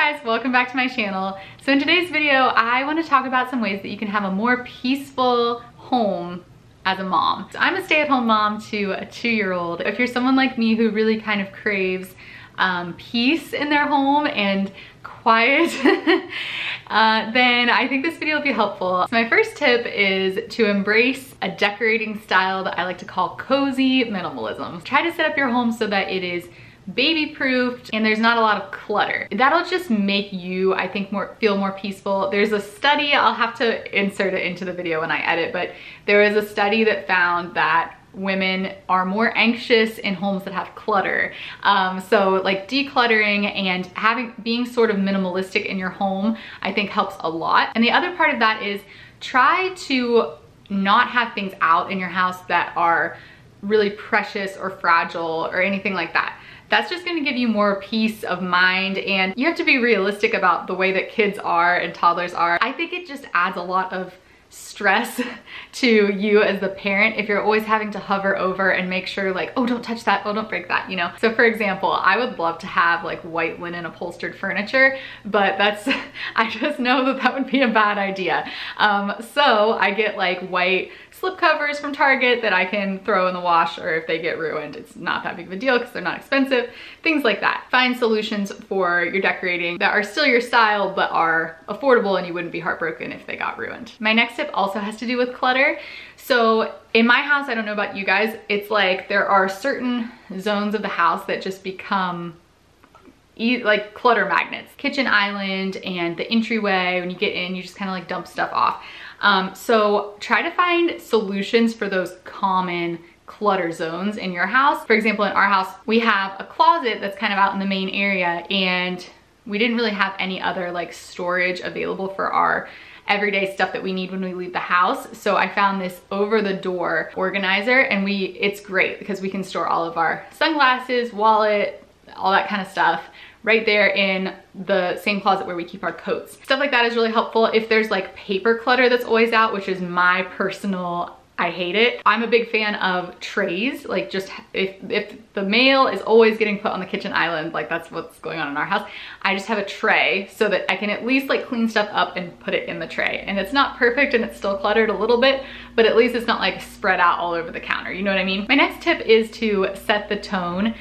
guys, welcome back to my channel. So in today's video, I want to talk about some ways that you can have a more peaceful home as a mom. So I'm a stay-at-home mom to a 2-year-old. If you're someone like me who really kind of craves peace in their home and quiet, then I think this video will be helpful. So my first tip is to embrace a decorating style that I like to call cozy minimalism. Try to set up your home so that it is baby-proofed and there's not a lot of clutter. That'll just make you, I think, feel more peaceful. There's a study, I'll have to insert it into the video when I edit, but there is a study that found that women are more anxious in homes that have clutter. So like decluttering and being sort of minimalistic in your home, I think helps a lot. And the other part of that is try to not have things out in your house that are really precious or fragile or anything like that. That's just gonna give you more peace of mind, and you have to be realistic about the way that kids are and toddlers are. I think it just adds a lot of stress to you as the parent if you're always having to hover over and make sure like, oh, don't touch that, oh, don't break that, you know? So for example, I would love to have like white linen upholstered furniture, but I just know that that would be a bad idea. So I get like white slip covers from Target that I can throw in the wash, or if they get ruined, it's not that big of a deal because they're not expensive, things like that. Find solutions for your decorating that are still your style but are affordable and you wouldn't be heartbroken if they got ruined. My next tip also has to do with clutter. So in my house, I don't know about you guys, it's like there are certain zones of the house that just become like clutter magnets. Kitchen island and the entryway, when you get in, you just kind of like dump stuff off. So try to find solutions for those common clutter zones in your house. For example, in our house, we have a closet that's kind of out in the main area, and we didn't really have any other like storage available for our everyday stuff that we need when we leave the house. So I found this over the door organizer, and it's great because we can store all of our sunglasses, wallet, all that kind of stuff right there in the same closet where we keep our coats. Stuff like that is really helpful. If there's like paper clutter that's always out, which is my personal, I hate it. I'm a big fan of trays. Like just if the mail is always getting put on the kitchen island, like that's what's going on in our house, I just have a tray so that I can at least like clean stuff up and put it in the tray. And it's not perfect and it's still cluttered a little bit, but at least it's not like spread out all over the counter. You know what I mean? My next tip is to set the tone,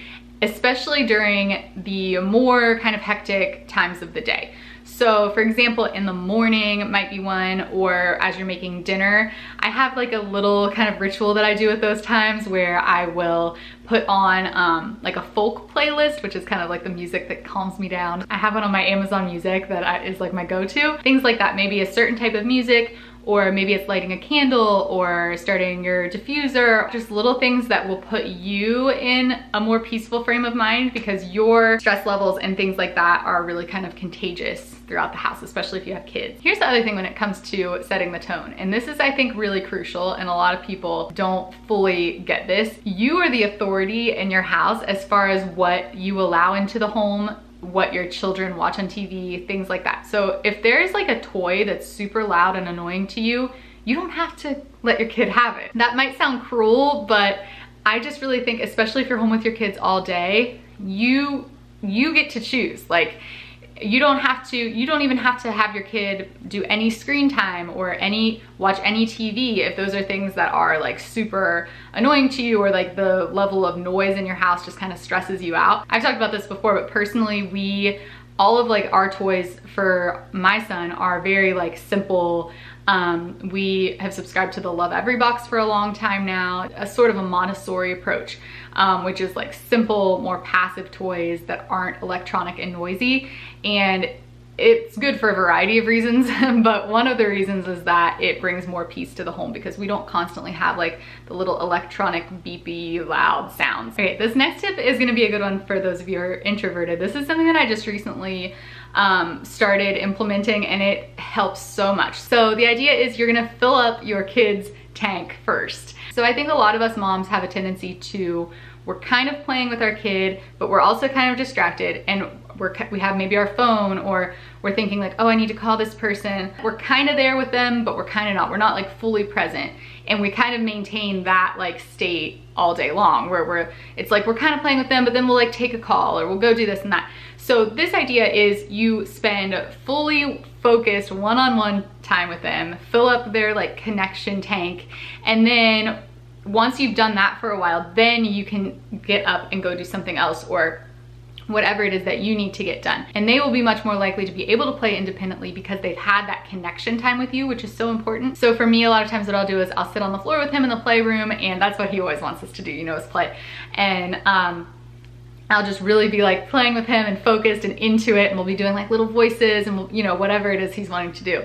especially during the more kind of hectic times of the day. So for example, in the morning might be one, or as you're making dinner, I have like a little kind of ritual that I do at those times where I will put on like a folk playlist, which is kind of like the music that calms me down. I have one on my Amazon Music that is like my go-to. Things like that, maybe a certain type of music, or maybe it's lighting a candle or starting your diffuser, just little things that will put you in a more peaceful frame of mind, because your stress levels and things like that are really kind of contagious throughout the house, especially if you have kids. Here's the other thing when it comes to setting the tone, and this is, I think, really crucial, and a lot of people don't fully get this. You are the authority in your house as far as what you allow into the home, what your children watch on TV, things like that. So if there's like a toy that's super loud and annoying to you, you don't have to let your kid have it. That might sound cruel, but I just really think, especially if you're home with your kids all day, you get to choose. Like, you don't even have to have your kid do any screen time or watch any TV if those are things that are like super annoying to you, or like the level of noise in your house just kind of stresses you out. I've talked about this before, but personally, all of like our toys for my son are very like simple. We have subscribed to the Love Every box for a long time now, a sort of a Montessori approach, which is like simple, more passive toys that aren't electronic and noisy. And it's good for a variety of reasons, but one of the reasons is that it brings more peace to the home because we don't constantly have like the little electronic beepy loud sounds. Okay, this next tip is gonna be a good one for those of you who are introverted. This is something that I just recently started implementing, and it helps so much. So the idea is you're gonna fill up your kids' tank first. So I think a lot of us moms have a tendency to we're kind of playing with our kid, but we're also kind of distracted, and we have maybe our phone, or we're thinking like, oh, I need to call this person. We're kind of there with them, but we're kind of not. We're not like fully present. And we kind of maintain that like state all day long, where it's like we're kind of playing with them, but then we'll like take a call, or we'll go do this and that. So this idea is you spend fully focused one-on-one time with them, fill up their like connection tank, and then once you've done that for a while, then you can get up and go do something else, or whatever it is that you need to get done. And they will be much more likely to be able to play independently because they've had that connection time with you, which is so important. So for me, a lot of times what I'll do is I'll sit on the floor with him in the playroom, and that's what he always wants us to do, you know, is play. And I'll just really be like playing with him and focused and into it, and we'll be doing like little voices and we'll, you know, whatever it is he's wanting to do.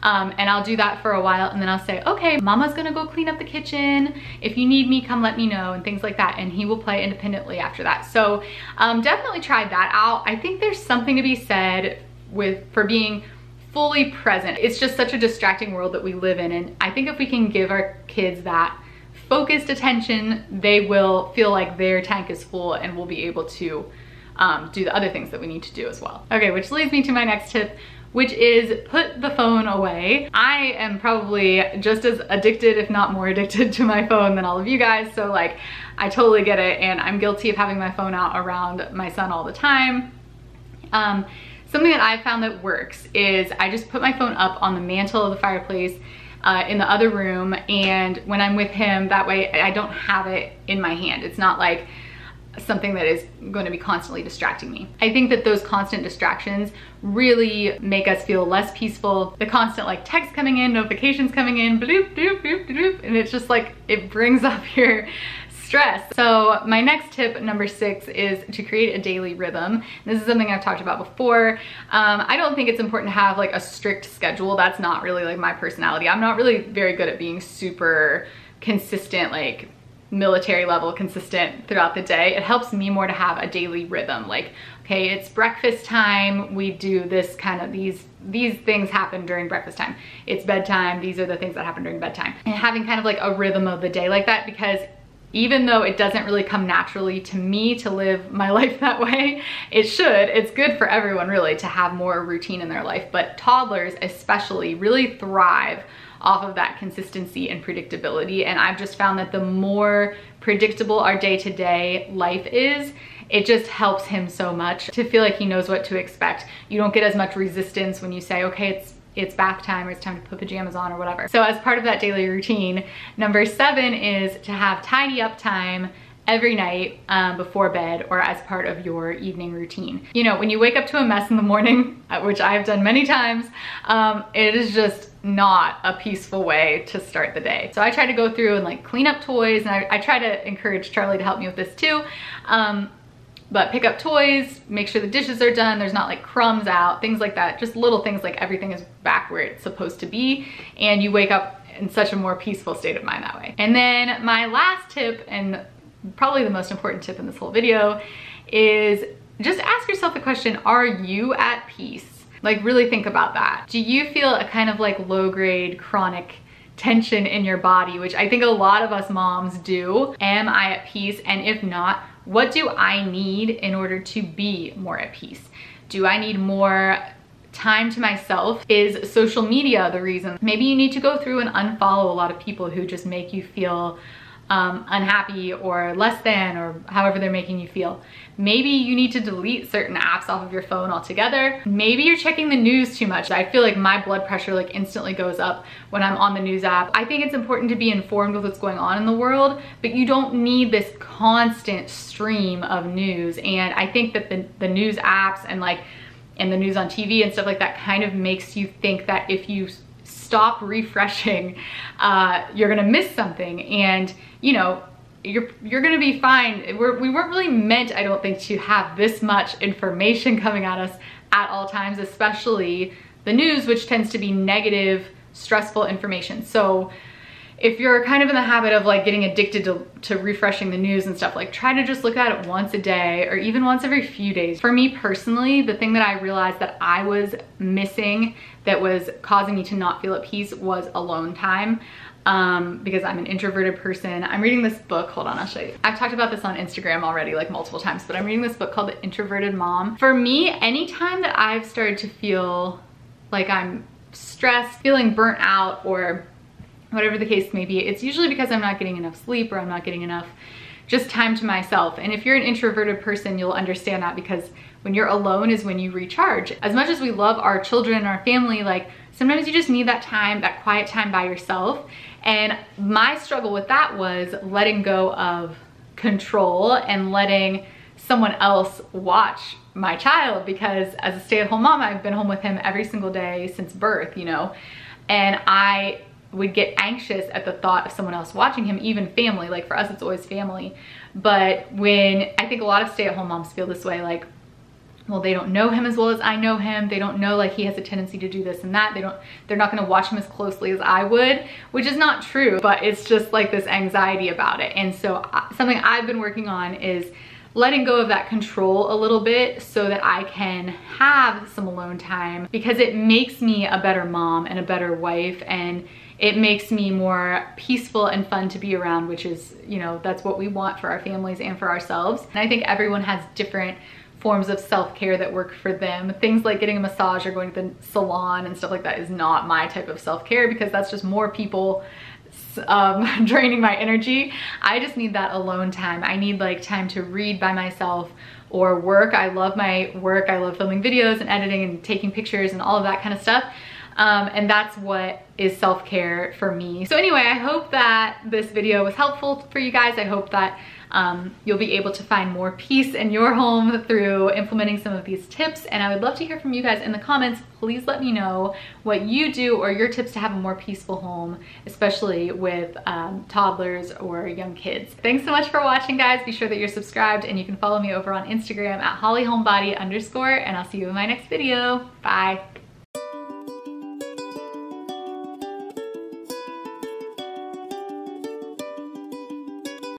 And I'll do that for a while, and then I'll say, okay, mama's gonna go clean up the kitchen. If you need me, come let me know, and things like that. And he will play independently after that. So definitely try that out. I think there's something to be said for being fully present. It's just such a distracting world that we live in. And I think if we can give our kids that focused attention, they will feel like their tank is full and will be able to do the other things that we need to do as well. Okay, which leads me to my next tip, which is put the phone away. I am probably just as addicted, if not more addicted to my phone than all of you guys. So like, I totally get it. And I'm guilty of having my phone out around my son all the time. Something that I've found that works is I just put my phone up on the mantle of the fireplace in the other room. And when I'm with him, that way I don't have it in my hand. It's not like something that is going to be constantly distracting me. I think that those constant distractions really make us feel less peaceful. The constant like text coming in, notifications coming in, bloop, bloop, bloop, bloop, and it's just like, it brings up your stress. So my next tip, number 6, is to create a daily rhythm. This is something I've talked about before. I don't think it's important to have like a strict schedule. That's not really like my personality. I'm not really very good at being super consistent, like military level consistent throughout the day. It helps me more to have a daily rhythm. Like, okay, it's breakfast time, we do this kind of, these things happen during breakfast time. It's bedtime, these are the things that happen during bedtime. And having kind of like a rhythm of the day like that, because even though it doesn't really come naturally to me to live my life that way, it should. It's good for everyone really to have more routine in their life, but toddlers especially really thrive off of that consistency and predictability. And I've just found that the more predictable our day-to-day life is, it just helps him so much to feel like he knows what to expect. You don't get as much resistance when you say, okay, it's bath time, or it's time to put pajamas on or whatever. So as part of that daily routine, number 7 is to have tidy up time every night before bed, or as part of your evening routine. You know, when you wake up to a mess in the morning, which I've done many times, it is just not a peaceful way to start the day. So I try to go through and like clean up toys, and I try to encourage Charlie to help me with this too. But pick up toys, make sure the dishes are done, there's not like crumbs out, things like that. Just little things like everything is back where it's supposed to be, and you wake up in such a more peaceful state of mind that way. And then my last tip, and probably the most important tip in this whole video, is just ask yourself the question, are you at peace? Like really think about that. Do you feel a kind of like low grade chronic tension in your body, which I think a lot of us moms do? Am I at peace? And if not, what do I need in order to be more at peace? Do I need more time to myself? Is social media the reason? Maybe you need to go through and unfollow a lot of people who just make you feel unhappy or less than, or however they're making you feel. Maybe you need to delete certain apps off of your phone altogether. Maybe you're checking the news too much. I feel like my blood pressure like instantly goes up when I'm on the news app. I think it's important to be informed with what's going on in the world, but you don't need this constant stream of news. And I think that the news apps and the news on TV and stuff like that kind of makes you think that if you stop refreshing, you're gonna miss something. And you know, you're gonna be fine. We weren't really meant, I don't think, to have this much information coming at us at all times, especially the news, which tends to be negative, stressful information. So if you're kind of in the habit of like getting addicted to refreshing the news and stuff, like try to just look at it once a day or even once every few days. For me personally, the thing that I realized that I was missing that was causing me to not feel at peace was alone time. because I'm an introverted person. I'm reading this book, hold on, I'll show you. I've talked about this on Instagram already like multiple times, but I'm reading this book called The Introverted Mom. For me, anytime that I've started to feel like I'm stressed, feeling burnt out, or whatever the case may be, it's usually because I'm not getting enough sleep or I'm not getting enough just time to myself. And if you're an introverted person, you'll understand that, because when you're alone is when you recharge. As much as we love our children and our family, like sometimes you just need that time, that quiet time by yourself. And my struggle with that was letting go of control and letting someone else watch my child, because as a stay-at-home mom, I've been home with him every single day since birth, you know, and I would get anxious at the thought of someone else watching him, even family. Like for us, it's always family. But when I think a lot of stay-at-home moms feel this way, like, well, they don't know him as well as I know him. They don't know like he has a tendency to do this and that. They're not gonna watch him as closely as I would, which is not true, but it's just like this anxiety about it. And so something I've been working on is letting go of that control a little bit so that I can have some alone time, because it makes me a better mom and a better wife, and it makes me more peaceful and fun to be around, which is, you know, that's what we want for our families and for ourselves. And I think everyone has different forms of self-care that work for them. Things like getting a massage or going to the salon and stuff like that is not my type of self-care, because that's just more people draining my energy. I just need that alone time. I need like time to read by myself or work. I love my work. I love filming videos and editing and taking pictures and all of that kind of stuff. And that's what is self-care for me. So anyway, I hope that this video was helpful for you guys. I hope that you'll be able to find more peace in your home through implementing some of these tips. And I would love to hear from you guys in the comments. Please let me know what you do or your tips to have a more peaceful home, especially with toddlers or young kids. Thanks so much for watching, guys. Be sure that you're subscribed, and you can follow me over on Instagram at hollyhomebody_, and I'll see you in my next video. Bye.